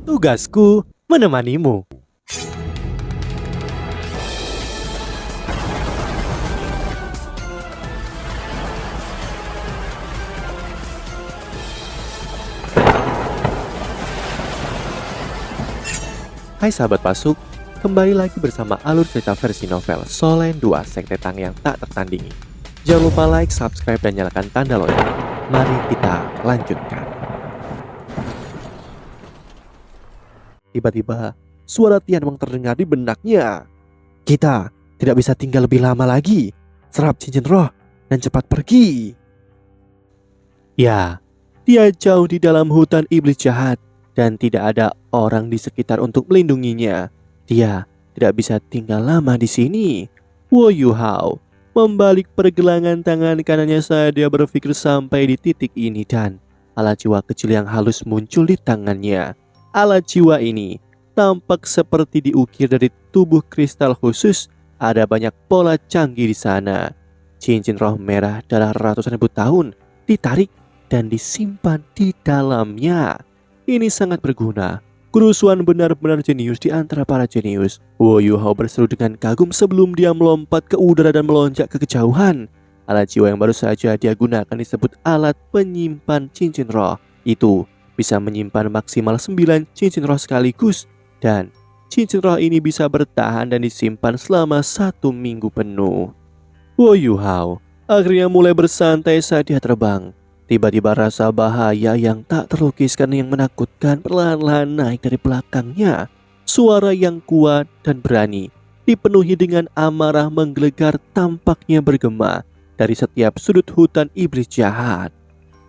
Tugasku menemanimu. Hai sahabat Pasuk, kembali lagi bersama alur cerita versi novel Solen 2 Sekte Tang yang tak tertandingi. Jangan lupa like, subscribe, dan nyalakan tanda lonceng. Mari kita lanjutkan. Tiba-tiba, suara Tianmeng terdengar di benaknya. Kita tidak bisa tinggal lebih lama lagi. Serap cincin roh dan cepat pergi. Ya, dia jauh di dalam hutan iblis jahat dan tidak ada orang di sekitar untuk melindunginya. Dia tidak bisa tinggal lama di sini. Wo Yuhao membalik pergelangan tangan kanannya saat dia berpikir sampai di titik ini, dan alat jiwa kecil yang halus muncul di tangannya. Alat jiwa ini tampak seperti diukir dari tubuh kristal khusus. Ada banyak pola canggih di sana. Cincin roh merah dalam ratusan ribu tahun ditarik dan disimpan di dalamnya. Ini sangat berguna. Kerusuhan benar-benar jenius di antara para jenius. Wo Yuhao berseru dengan kagum sebelum dia melompat ke udara dan melonjak ke kejauhan. Alat jiwa yang baru saja dia gunakan disebut alat penyimpan cincin roh. Itu bisa menyimpan maksimal 9 cincin roh sekaligus, dan cincin roh ini bisa bertahan dan disimpan selama 1 minggu penuh. Wo Yuhao akhirnya mulai bersantai saat dia terbang. Tiba-tiba rasa bahaya yang tak terlukiskan yang menakutkan perlahan-lahan naik dari belakangnya. Suara yang kuat dan berani dipenuhi dengan amarah menggelegar tampaknya bergema dari setiap sudut hutan iblis jahat.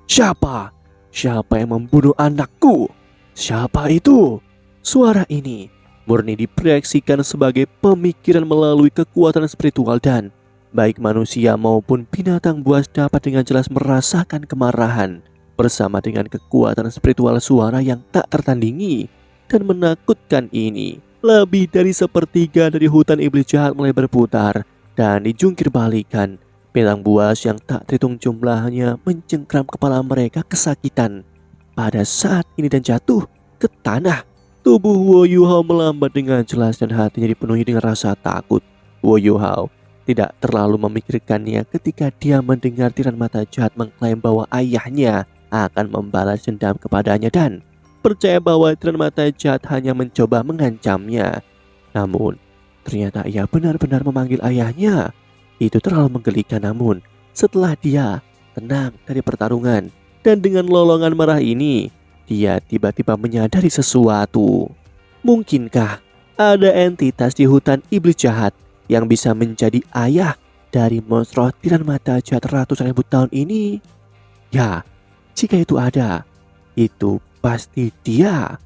Siapa? Siapa yang membunuh anakku? Siapa itu? Suara ini murni diproyeksikan sebagai pemikiran melalui kekuatan spiritual, dan baik manusia maupun binatang buas dapat dengan jelas merasakan kemarahan bersama dengan kekuatan spiritual suara yang tak tertandingi dan menakutkan ini. Lebih dari sepertiga dari hutan iblis jahat mulai berputar dan dijungkir balikan. Binatang buas yang tak terhitung jumlahnya mencengkram kepala mereka kesakitan pada saat ini dan jatuh ke tanah. Tubuh Wo Yuhao melambat dengan jelas dan hatinya dipenuhi dengan rasa takut. Wo Yuhao tidak terlalu memikirkannya ketika dia mendengar tiran mata jahat mengklaim bahwa ayahnya akan membalas dendam kepadanya dan percaya bahwa tiran mata jahat hanya mencoba mengancamnya. Namun, ternyata ia benar-benar memanggil ayahnya. Itu terlalu menggelikan, namun setelah dia tenang dari pertarungan dan dengan lolongan marah ini, dia tiba-tiba menyadari sesuatu. Mungkinkah ada entitas di hutan iblis jahat yang bisa menjadi ayah dari monstro tiran mata jahat ratusan ribu tahun ini? Ya, jika itu ada, itu pasti dia.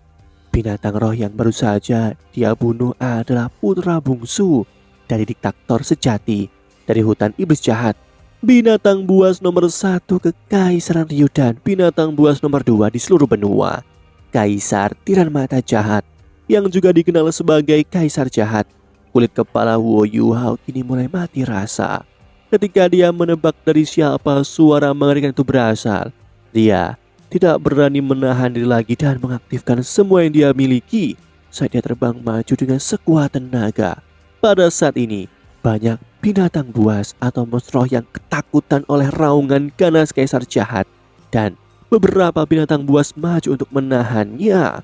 Binatang roh yang baru saja dia bunuh adalah putra bungsu dari diktator sejati dari hutan iblis jahat. Binatang buas nomor 1 kekaisaran Ryu dan binatang buas nomor 2 di seluruh benua. Kaisar tiran mata jahat yang juga dikenal sebagai kaisar jahat. Kulit kepala Wo Yuhao kini mulai mati rasa ketika dia menebak dari siapa suara mengerikan itu berasal. Dia tidak berani menahan diri lagi dan mengaktifkan semua yang dia miliki saat dia terbang maju dengan sekuat tenaga. Pada saat ini, banyak binatang buas atau monstro yang ketakutan oleh raungan ganas kaisar jahat, dan beberapa binatang buas maju untuk menahannya.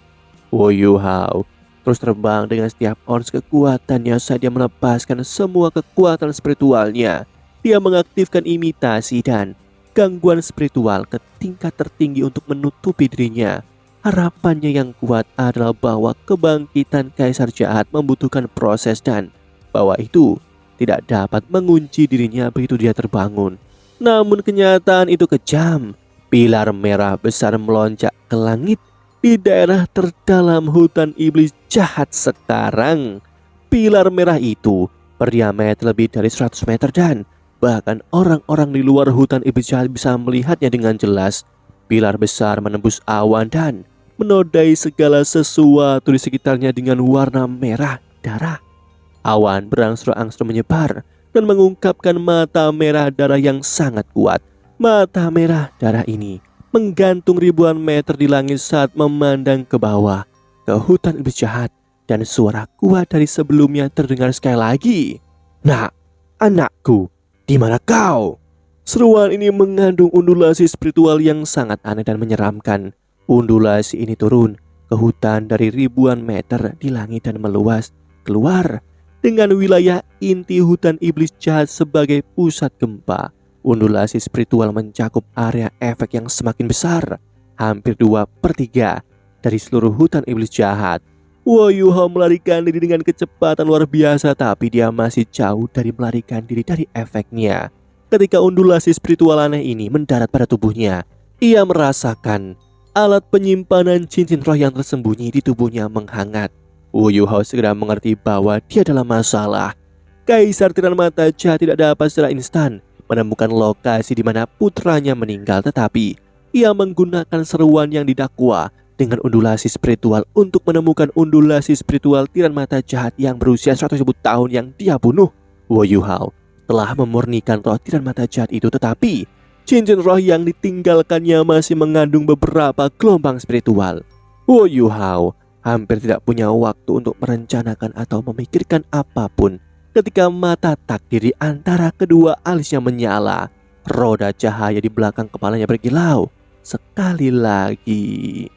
Wo Yuhao terus terbang dengan setiap ons kekuatannya saat dia melepaskan semua kekuatan spiritualnya. Dia mengaktifkan imitasi dan gangguan spiritual ke tingkat tertinggi untuk menutupi dirinya. Harapannya yang kuat adalah bahwa kebangkitan kaisar jahat membutuhkan proses dan bahwa itu tidak dapat mengunci dirinya begitu dia terbangun. Namun kenyataan itu kejam. Pilar merah besar melonjak ke langit di daerah terdalam hutan iblis jahat sekarang. Pilar merah itu berdiameter lebih dari 100 meter dan bahkan orang-orang di luar hutan iblis jahat bisa melihatnya dengan jelas. Pilar besar menembus awan dan menodai segala sesuatu di sekitarnya dengan warna merah darah. Awan berangsur-angsur menyebar dan mengungkapkan mata merah darah yang sangat kuat. Mata merah darah ini menggantung ribuan meter di langit saat memandang ke bawah. ke hutan iblis jahat dan suara kuat dari sebelumnya terdengar sekali lagi. "Nak, anakku, di mana kau?" Seruan ini mengandung undulasi spiritual yang sangat aneh dan menyeramkan. Undulasi ini turun ke hutan dari ribuan meter di langit dan meluas keluar dengan wilayah inti hutan iblis jahat sebagai pusat gempa. Undulasi spiritual mencakup area efek yang semakin besar, hampir 2/3 dari seluruh hutan iblis jahat. Wo Yuho melarikan diri dengan kecepatan luar biasa, tapi dia masih jauh dari melarikan diri dari efeknya. Ketika undulasi spiritual aneh ini mendarat pada tubuhnya, ia merasakan alat penyimpanan cincin roh yang tersembunyi di tubuhnya menghangat. Wu Yuho segera mengerti bahwa dia dalam masalah. Kaisar Tiran Mata Jahat tidak dapat secara instan menemukan lokasi di mana putranya meninggal, tetapi ia menggunakan seruan yang didakwa dengan undulasi spiritual untuk menemukan undulasi spiritual Tiran Mata Jahat yang berusia 100.000 tahun yang dia bunuh. Wu Yuho telah memurnikan roh Tiran Mata Jahat itu, tetapi cincin roh yang ditinggalkannya masih mengandung beberapa gelombang spiritual. Wu Yuho hampir tidak punya waktu untuk merencanakan atau memikirkan apapun ketika mata takdir di antara kedua alisnya menyala. Roda cahaya di belakang kepalanya berkilau sekali lagi.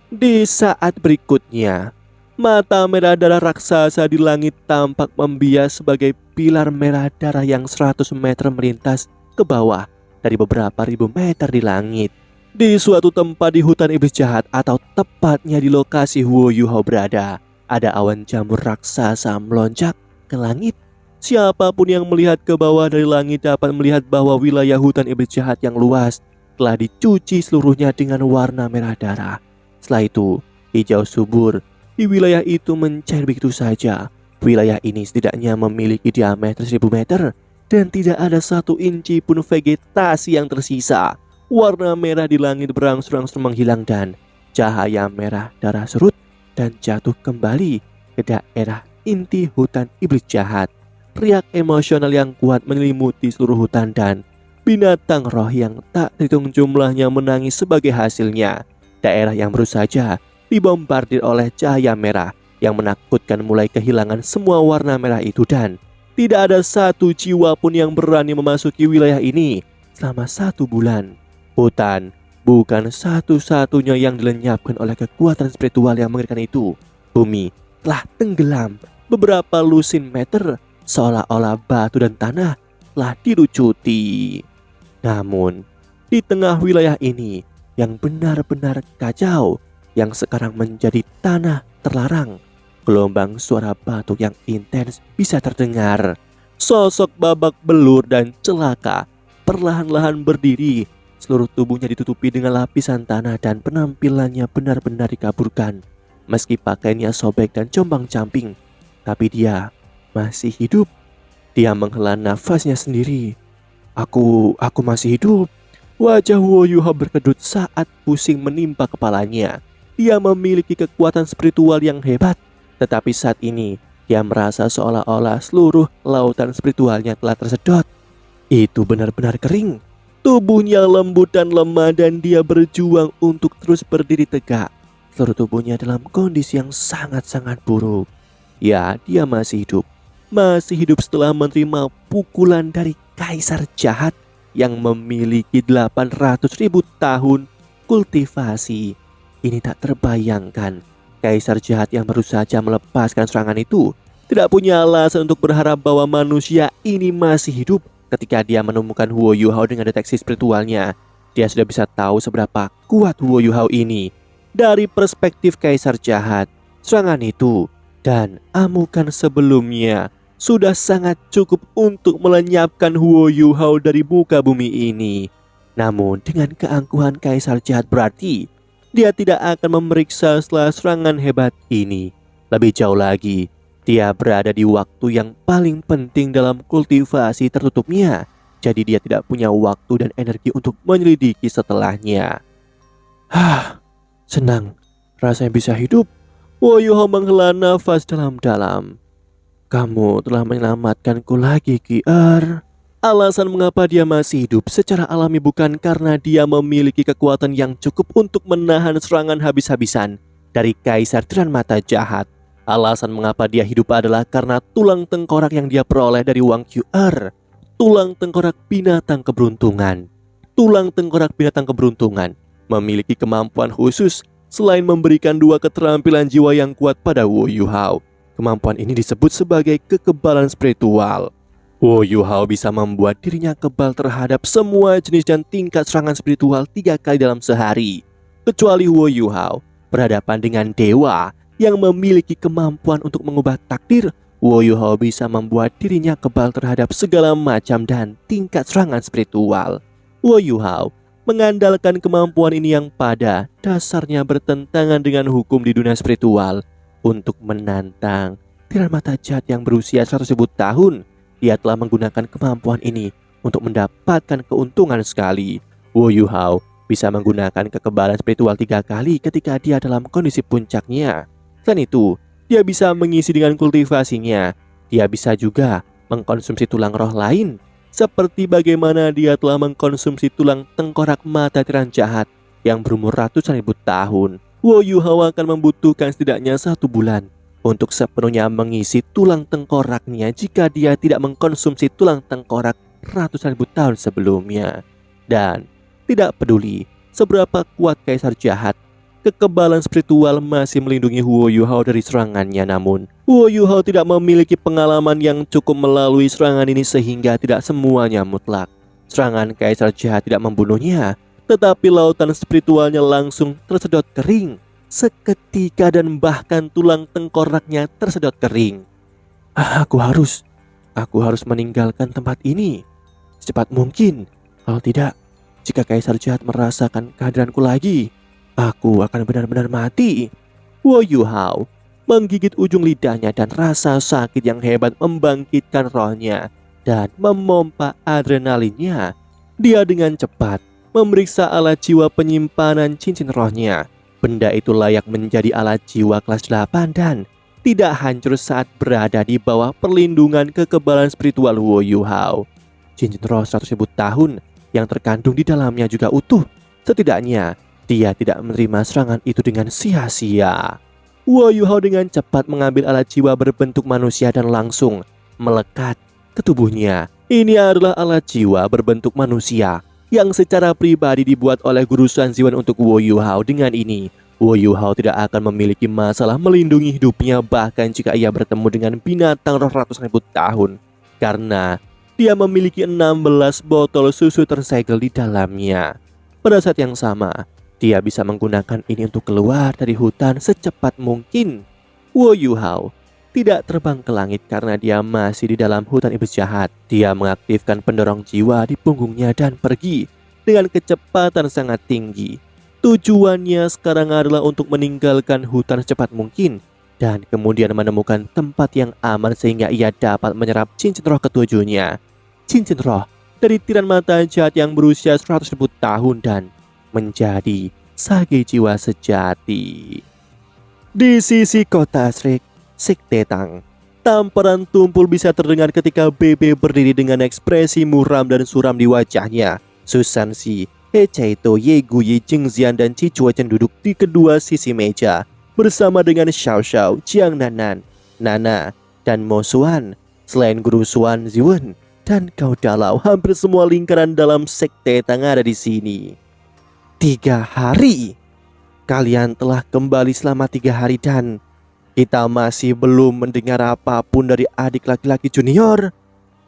Di saat berikutnya, mata merah darah raksasa di langit tampak membias sebagai pilar merah darah yang 100 meter melintas ke bawah dari beberapa ribu meter di langit. Di suatu tempat di hutan iblis jahat, atau tepatnya di lokasi Wu Yuho berada, ada awan jamur raksasa melonjak ke langit. Siapapun yang melihat ke bawah dari langit dapat melihat bahwa wilayah hutan iblis jahat yang luas telah dicuci seluruhnya dengan warna merah darah. Setelah itu, hijau subur di wilayah itu mencair begitu saja. Wilayah ini setidaknya memiliki diameter 1000 meter dan tidak ada 1 inci pun vegetasi yang tersisa. Warna merah di langit berangsur-angsur menghilang dan cahaya merah darah surut dan jatuh kembali ke daerah inti hutan iblis jahat. Riak emosional yang kuat menyelimuti seluruh hutan dan binatang roh yang tak terhitung jumlahnya menangis sebagai hasilnya. Daerah yang baru saja dibombardir oleh cahaya merah yang menakutkan mulai kehilangan semua warna merah itu, dan tidak ada satu jiwa pun yang berani memasuki wilayah ini selama 1 bulan. Hutan bukan satu-satunya yang dilenyapkan oleh kekuatan spiritual yang mengerikan itu. Bumi telah tenggelam beberapa lusin meter, seolah-olah batu dan tanah telah dilucuti. Namun, di tengah wilayah ini yang benar-benar kacau, yang sekarang menjadi tanah terlarang, gelombang suara batuk yang intens bisa terdengar. Sosok babak belur dan celaka perlahan-lahan berdiri. Seluruh tubuhnya ditutupi dengan lapisan tanah dan penampilannya benar-benar dikaburkan. Meski pakaiannya sobek dan compang-camping, tapi dia masih hidup. Dia menghela nafasnya sendiri. Aku masih hidup." Wajah Wo Yuho berkedut saat pusing menimpa kepalanya. Dia memiliki kekuatan spiritual yang hebat, tetapi saat ini dia merasa seolah-olah seluruh lautan spiritualnya telah tersedot. Itu benar-benar kering. Tubuhnya lembut dan lemah dan dia berjuang untuk terus berdiri tegak. Seluruh tubuhnya dalam kondisi yang sangat-sangat buruk. Ya, dia masih hidup. Masih hidup setelah menerima pukulan dari Kaisar Jahat yang memiliki 800.000 tahun kultivasi. Ini tak terbayangkan. Kaisar Jahat yang baru saja melepaskan serangan itu tidak punya alasan untuk berharap bahwa manusia ini masih hidup. Ketika dia menemukan Wu Yuho dengan deteksi spiritualnya, dia sudah bisa tahu seberapa kuat Wu Yuho ini. Dari perspektif Kaisar Jahat, serangan itu dan amukan sebelumnya sudah sangat cukup untuk melenyapkan Wu Yuho dari muka bumi ini. Namun dengan keangkuhan Kaisar Jahat berarti dia tidak akan memeriksa setelah serangan hebat ini. Lebih jauh lagi, dia berada di waktu yang paling penting dalam kultivasi tertutupnya. Jadi dia tidak punya waktu dan energi untuk menyelidiki setelahnya. Senang rasanya bisa hidup. Wo Yuho menghela nafas dalam-dalam. Kamu telah menyelamatkanku lagi, Ki-er. Alasan mengapa dia masih hidup secara alami bukan karena dia memiliki kekuatan yang cukup untuk menahan serangan habis-habisan. dari Kaisar Tiran Mata Jahat. Alasan mengapa dia hidup adalah karena tulang tengkorak yang dia peroleh dari Wang QR. Tulang tengkorak binatang keberuntungan. Tulang tengkorak binatang keberuntungan memiliki kemampuan khusus selain memberikan 2 keterampilan jiwa yang kuat pada Wu Yuhao. Kemampuan ini disebut sebagai kekebalan spiritual. Wu Yuhao bisa membuat dirinya kebal terhadap semua jenis dan tingkat serangan spiritual 3 kali dalam sehari. Kecuali Wu Yuhao berhadapan dengan dewa yang memiliki kemampuan untuk mengubah takdir. Wu Yuhao bisa membuat dirinya kebal terhadap segala macam dan tingkat serangan spiritual. Wu Yuhao mengandalkan kemampuan ini yang pada dasarnya bertentangan dengan hukum di dunia spiritual untuk menantang Tiran Mata Jahat yang berusia 100.000 tahun. Dia telah menggunakan kemampuan ini untuk mendapatkan keuntungan sekali. Wu Yuhao bisa menggunakan kekebalan spiritual 3 kali ketika dia dalam kondisi puncaknya. Selain itu, dia bisa mengisi dengan kultivasinya. Dia bisa juga mengkonsumsi tulang roh lain, seperti bagaimana dia telah mengkonsumsi tulang tengkorak mata tiran jahat yang berumur ratusan ribu tahun. Wu Yuhao akan membutuhkan setidaknya 1 bulan untuk sepenuhnya mengisi tulang tengkoraknya jika dia tidak mengkonsumsi tulang tengkorak ratusan ribu tahun sebelumnya. Dan tidak peduli seberapa kuat Kaisar Jahat, kekebalan spiritual masih melindungi Wu Yuhao dari serangannya. Namun, Wu Yuhao tidak memiliki pengalaman yang cukup melalui serangan ini sehingga tidak semuanya mutlak. Serangan Kaisar Jahat tidak membunuhnya, tetapi lautan spiritualnya langsung tersedot kering seketika dan bahkan tulang tengkoraknya tersedot kering. Aku harus meninggalkan tempat ini secepat mungkin. Kalau tidak, jika Kaisar Jahat merasakan kehadiranku lagi, aku akan benar-benar mati. Wu Yuhao menggigit ujung lidahnya dan rasa sakit yang hebat membangkitkan rohnya dan memompa adrenalinnya. Dia dengan cepat memeriksa alat jiwa penyimpanan cincin rohnya. Benda itu layak menjadi alat jiwa kelas 8 dan tidak hancur saat berada di bawah perlindungan kekebalan spiritual Wu Yuhao. Cincin roh 100.000 tahun yang terkandung di dalamnya juga utuh. Setidaknya dia tidak menerima serangan itu dengan sia-sia. Wu Yuhao dengan cepat mengambil alat jiwa berbentuk manusia dan langsung melekat ke tubuhnya. Ini adalah alat jiwa berbentuk manusia yang secara pribadi dibuat oleh Guru Sun Ziwan untuk Wu Yuhao. Dengan ini, Wu Yuhao tidak akan memiliki masalah melindungi hidupnya bahkan jika ia bertemu dengan binatang roh ratusan ribu tahun, karena dia memiliki 16 botol susu tersegel di dalamnya. Pada saat yang sama, dia bisa menggunakan ini untuk keluar dari hutan secepat mungkin. Wu Yuhao tidak terbang ke langit karena dia masih di dalam hutan iblis jahat. Dia mengaktifkan pendorong jiwa di punggungnya dan pergi dengan kecepatan sangat tinggi. Tujuannya sekarang adalah untuk meninggalkan hutan secepat mungkin dan kemudian menemukan tempat yang aman sehingga ia dapat menyerap cincin roh ketujuhnya. Cincin roh dari Tiran Mata Jahat yang berusia 100.000 tahun dan menjadi sage jiwa sejati. Di sisi kota Shrek, Sekte Tang, tamparan tumpul bisa terdengar ketika Bebe berdiri dengan ekspresi muram dan suram di wajahnya. Susan Si, He Chaito, Ye Guyi, Jing Xian dan Chi Chuachen duduk di kedua sisi meja bersama dengan Xiao Xiao, Jiang Nanan, Nana, dan Mo Xuan. Selain Guru Xuan Ziwen dan Gao Dalau, hampir semua lingkaran dalam Sekte Tang ada di sini. 3 hari. Kalian telah kembali selama 3 hari dan kita masih belum mendengar apapun dari adik laki-laki junior.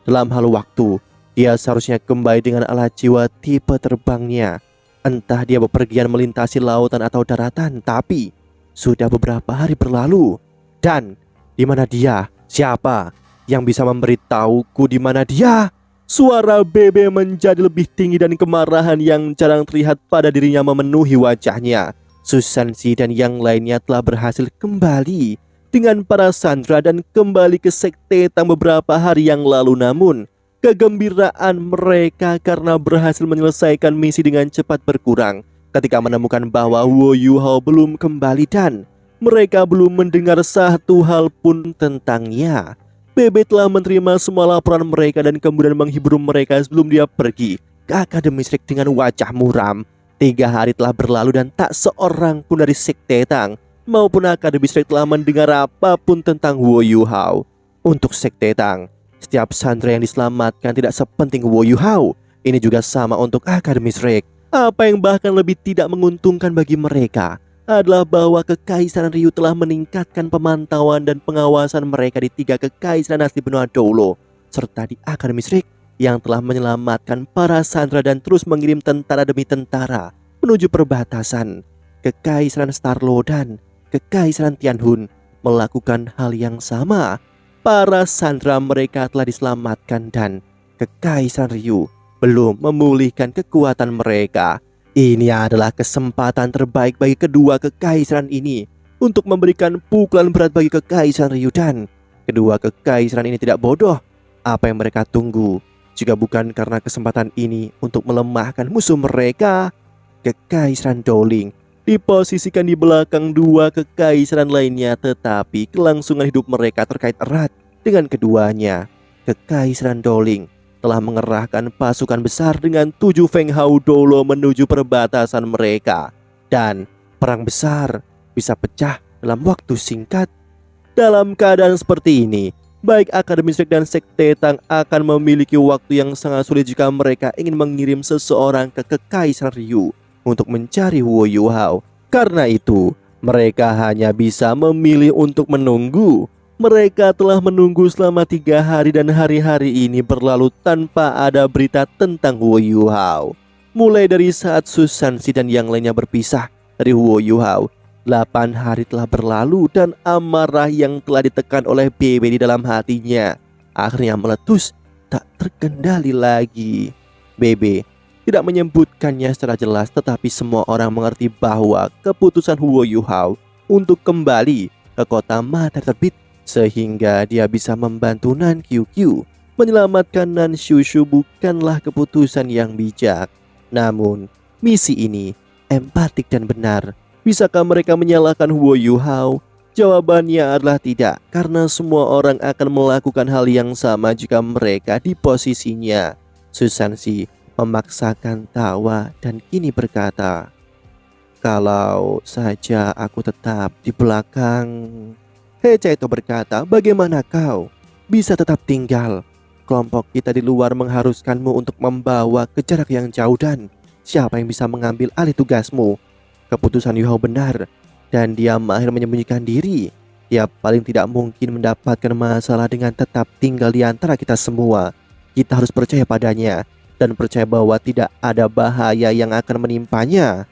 Dalam hal waktu, dia seharusnya kembali dengan alat jiwa tipe terbangnya. Entah dia bepergian melintasi lautan atau daratan, tapi sudah beberapa hari berlalu. Dan di mana dia? Siapa yang bisa memberitahuku di mana dia? Suara Bebe menjadi lebih tinggi dan kemarahan yang jarang terlihat pada dirinya memenuhi wajahnya. Susan Si dan yang lainnya telah berhasil kembali dengan para sandera dan kembali ke Sekte Tang beberapa hari yang lalu. Namun, kegembiraan mereka karena berhasil menyelesaikan misi dengan cepat berkurang ketika menemukan bahwa Wu Yuhao belum kembali dan mereka belum mendengar satu hal pun tentangnya. Bebe telah menerima semua laporan mereka dan kemudian menghibur mereka sebelum dia pergi ke Akademi Shrek dengan wajah muram. 3 hari telah berlalu dan tak seorang pun dari Sekte Tang maupun Akademi Strike telah mendengar apapun tentang Wo Yu Hao. Untuk Sekte Tang, setiap sandera yang diselamatkan tidak sepenting Wo Yu Hao. Ini juga sama untuk Akademi Strike. Apa yang bahkan lebih tidak menguntungkan bagi mereka adalah bahwa Kekaisaran Ryu telah meningkatkan pemantauan dan pengawasan mereka di 3 kekaisaran asli benua Dolo, serta di Akademi Strike yang telah menyelamatkan para sandera dan terus mengirim tentara demi tentara menuju perbatasan. Kekaisaran Starlo dan Kekaisaran Tianhun melakukan hal yang sama. Para sandera mereka telah diselamatkan dan Kekaisaran Ryu belum memulihkan kekuatan mereka. Ini adalah kesempatan terbaik bagi kedua kekaisaran ini untuk memberikan pukulan berat bagi Kekaisaran Ryu, dan kedua kekaisaran ini tidak bodoh. Apa yang mereka tunggu jika bukan karena kesempatan ini untuk melemahkan musuh mereka? Kekaisaran Doling diposisikan di belakang dua kekaisaran lainnya, tetapi kelangsungan hidup mereka terkait erat dengan keduanya. Kekaisaran Doling telah mengerahkan pasukan besar dengan 7 Feng Hao Dolo menuju perbatasan mereka, dan perang besar bisa pecah dalam waktu singkat. Dalam keadaan seperti ini, baik Akademi Strike dan Sekte Tang akan memiliki waktu yang sangat sulit jika mereka ingin mengirim seseorang ke Kekaisaran Ryu untuk mencari Wo Yu Hao. Karena itu, mereka hanya bisa memilih untuk menunggu. Mereka telah menunggu selama 3 hari dan hari-hari ini berlalu tanpa ada berita tentang Wo Yu Hao. Mulai dari saat Susansi dan yang lainnya berpisah dari Wo Yu Hao, 8 hari telah berlalu dan amarah yang telah ditekan oleh Bebe di dalam hatinya akhirnya meletus tak terkendali lagi. Bebe tidak menyebutkannya secara jelas, tetapi semua orang mengerti bahwa keputusan Wo Yu Hao untuk kembali ke kota matahari terbit sehingga dia bisa membantu Nan QQ menyelamatkan Nan Shushu bukanlah keputusan yang bijak. Namun, misi ini empatik dan benar. Bisakah mereka menyalahkan Wo Yu Hao? Jawabannya adalah tidak, karena semua orang akan melakukan hal yang sama jika mereka di posisinya. Susansi memaksakan tawa dan kini berkata, "Kalau saja aku tetap di belakang." Hechaito berkata, "Bagaimana kau bisa tetap tinggal? Kelompok kita di luar mengharuskanmu untuk membawa ke jarak yang jauh, dan siapa yang bisa mengambil alih tugasmu?" Keputusan Yu Hao benar, dan dia mahir menyembunyikan diri. Dia paling tidak mungkin mendapatkan masalah dengan tetap tinggal di antara kita semua. Kita harus percaya padanya dan percaya bahwa tidak ada bahaya yang akan menimpanya.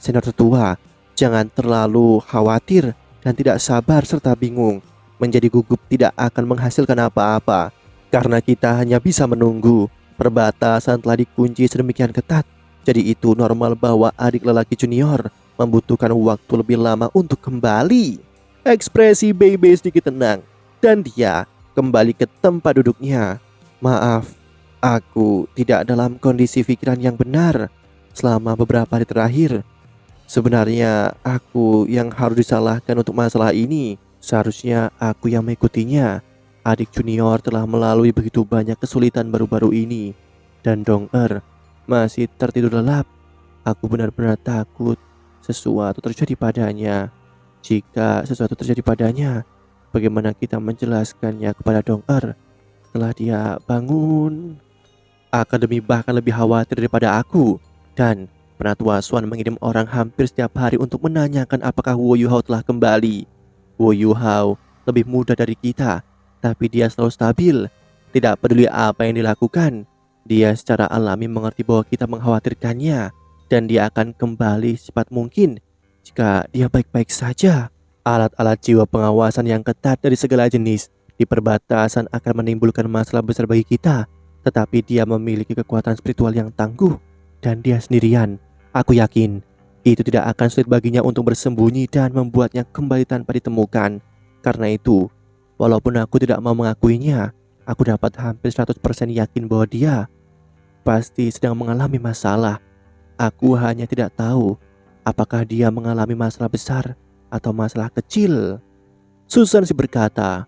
Senior tertua, jangan terlalu khawatir dan tidak sabar serta bingung. Menjadi gugup tidak akan menghasilkan apa-apa, karena kita hanya bisa menunggu. Perbatasan telah dikunci sedemikian ketat, jadi itu normal bahwa adik lelaki junior membutuhkan waktu lebih lama untuk kembali. Ekspresi Bebe sedikit tenang dan dia kembali ke tempat duduknya. "Maaf, aku tidak dalam kondisi pikiran yang benar selama beberapa hari terakhir. Sebenarnya aku yang harus disalahkan untuk masalah ini. Seharusnya aku yang mengikutinya. Adik junior telah melalui begitu banyak kesulitan baru-baru ini, dan Dong-er masih tertidur lelap. Aku benar-benar takut sesuatu terjadi padanya. Jika sesuatu terjadi padanya, bagaimana kita menjelaskannya kepada Dong-er setelah dia bangun? Akademi bahkan lebih khawatir daripada aku, dan Penatua Swan mengirim orang hampir setiap hari untuk menanyakan apakah Wo Yu Hao telah kembali. Wo Yu Hao lebih muda dari kita, tapi dia selalu stabil. Tidak peduli apa yang dilakukan, dia secara alami mengerti bahwa kita mengkhawatirkannya, dan dia akan kembali secepat mungkin jika dia baik-baik saja. Alat-alat jiwa pengawasan yang ketat dari segala jenis di perbatasan akan menimbulkan masalah besar bagi kita, tetapi dia memiliki kekuatan spiritual yang tangguh, dan dia sendirian. Aku yakin itu tidak akan sulit baginya untuk bersembunyi dan membuatnya kembali tanpa ditemukan. Karena itu, walaupun aku tidak mau mengakuinya, aku dapat hampir 100% yakin bahwa dia pasti sedang mengalami masalah. Aku hanya tidak tahu apakah dia mengalami masalah besar atau masalah kecil." Susansi berkata,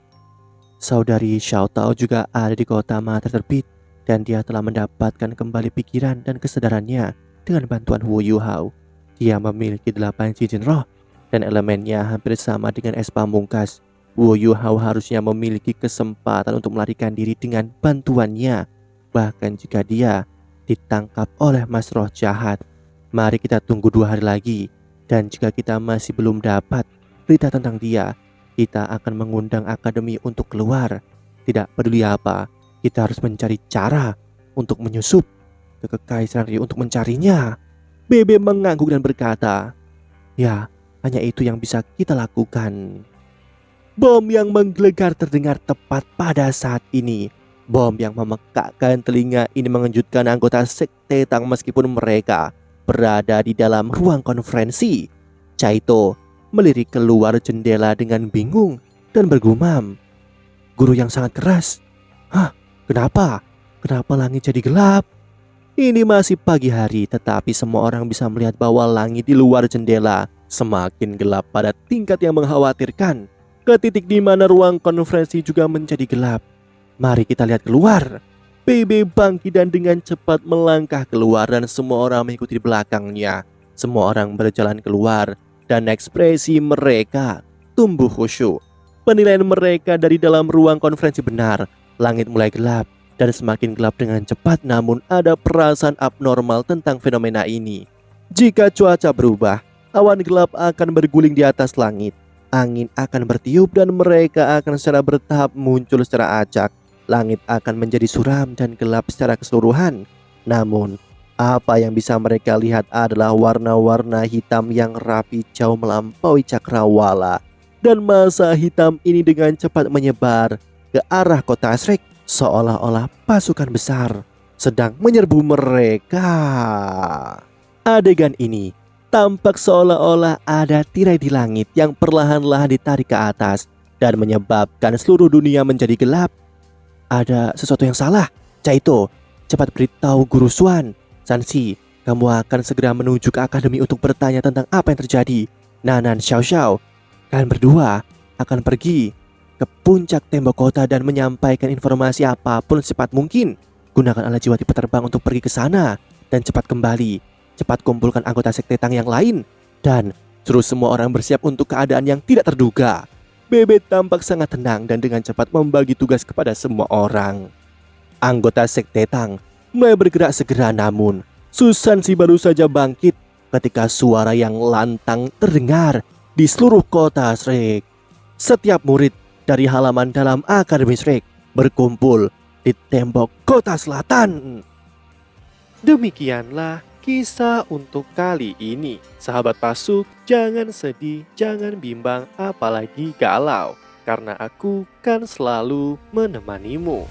"Saudari Xiao Tao juga ada di kota matahari terbit, dan dia telah mendapatkan kembali pikiran dan kesadarannya dengan bantuan Wo Yu Hao. Dia memiliki 8 cincin roh, dan elemennya hampir sama dengan es pamungkas. Wu Yuhao harusnya memiliki kesempatan untuk melarikan diri dengan bantuannya, bahkan jika dia ditangkap oleh Mas Roh Jahat. Mari kita tunggu 2 hari lagi, dan jika kita masih belum dapat berita tentang dia, kita akan mengundang akademi untuk keluar. Tidak peduli apa, kita harus mencari cara untuk menyusup ke Kekaisaran Ryu untuk mencarinya. Bebe mengangguk dan berkata, ya, hanya itu yang bisa kita lakukan. Bom yang menggelegar terdengar tepat pada saat ini. Bom yang memekakkan telinga ini mengejutkan anggota sekte Tang meskipun mereka berada di dalam ruang konferensi. Chaito melirik keluar jendela dengan bingung dan bergumam. Guru yang sangat keras. Hah, kenapa? Kenapa langit jadi gelap? Ini masih pagi hari, tetapi semua orang bisa melihat bahwa langit di luar jendela semakin gelap pada tingkat yang mengkhawatirkan. Ke titik di mana ruang konferensi juga menjadi gelap. Mari kita lihat keluar. Bebe bangkit dan dengan cepat melangkah keluar dan semua orang mengikuti di belakangnya. Semua orang berjalan keluar dan ekspresi mereka tumbuh khusyuk. Penilaian mereka dari dalam ruang konferensi benar. Langit mulai gelap dan semakin gelap dengan cepat, namun ada perasaan abnormal tentang fenomena ini. Jika cuaca berubah, awan gelap akan berguling di atas langit. Angin akan bertiup dan mereka akan secara bertahap muncul secara acak. Langit akan menjadi suram dan gelap secara keseluruhan. Namun, apa yang bisa mereka lihat adalah warna-warna hitam yang rapi jauh melampaui cakrawala. Dan massa hitam ini dengan cepat menyebar ke arah kota Shrek, seolah-olah pasukan besar sedang menyerbu mereka. Adegan ini tampak seolah-olah ada tirai di langit yang perlahan-lahan ditarik ke atas dan menyebabkan seluruh dunia menjadi gelap. Ada sesuatu yang salah. Chaito, cepat beritahu Guru Xuan. Sansi, kamu akan segera menuju ke akademi untuk bertanya tentang apa yang terjadi. Nanan, Xiao Xiao, kalian berdua akan pergi ke puncak tembok kota dan menyampaikan informasi apapun secepat mungkin. Gunakan alat jiwa tipe terbang untuk pergi ke sana dan cepat kembali. Cepat kumpulkan anggota sekte Tang yang lain dan suruh semua orang bersiap untuk keadaan yang tidak terduga. Bebe tampak sangat tenang dan dengan cepat membagi tugas kepada semua orang. Anggota sekte Tang mulai bergerak segera, namun Susansi baru saja bangkit ketika suara yang lantang terdengar di seluruh kota Shrek. Setiap murid dari halaman dalam Akademi Shrek berkumpul di tembok kota selatan. Demikianlah kisah untuk kali ini. Sahabat Pasuk, jangan sedih, jangan bimbang, apalagi galau, karena aku kan selalu menemanimu.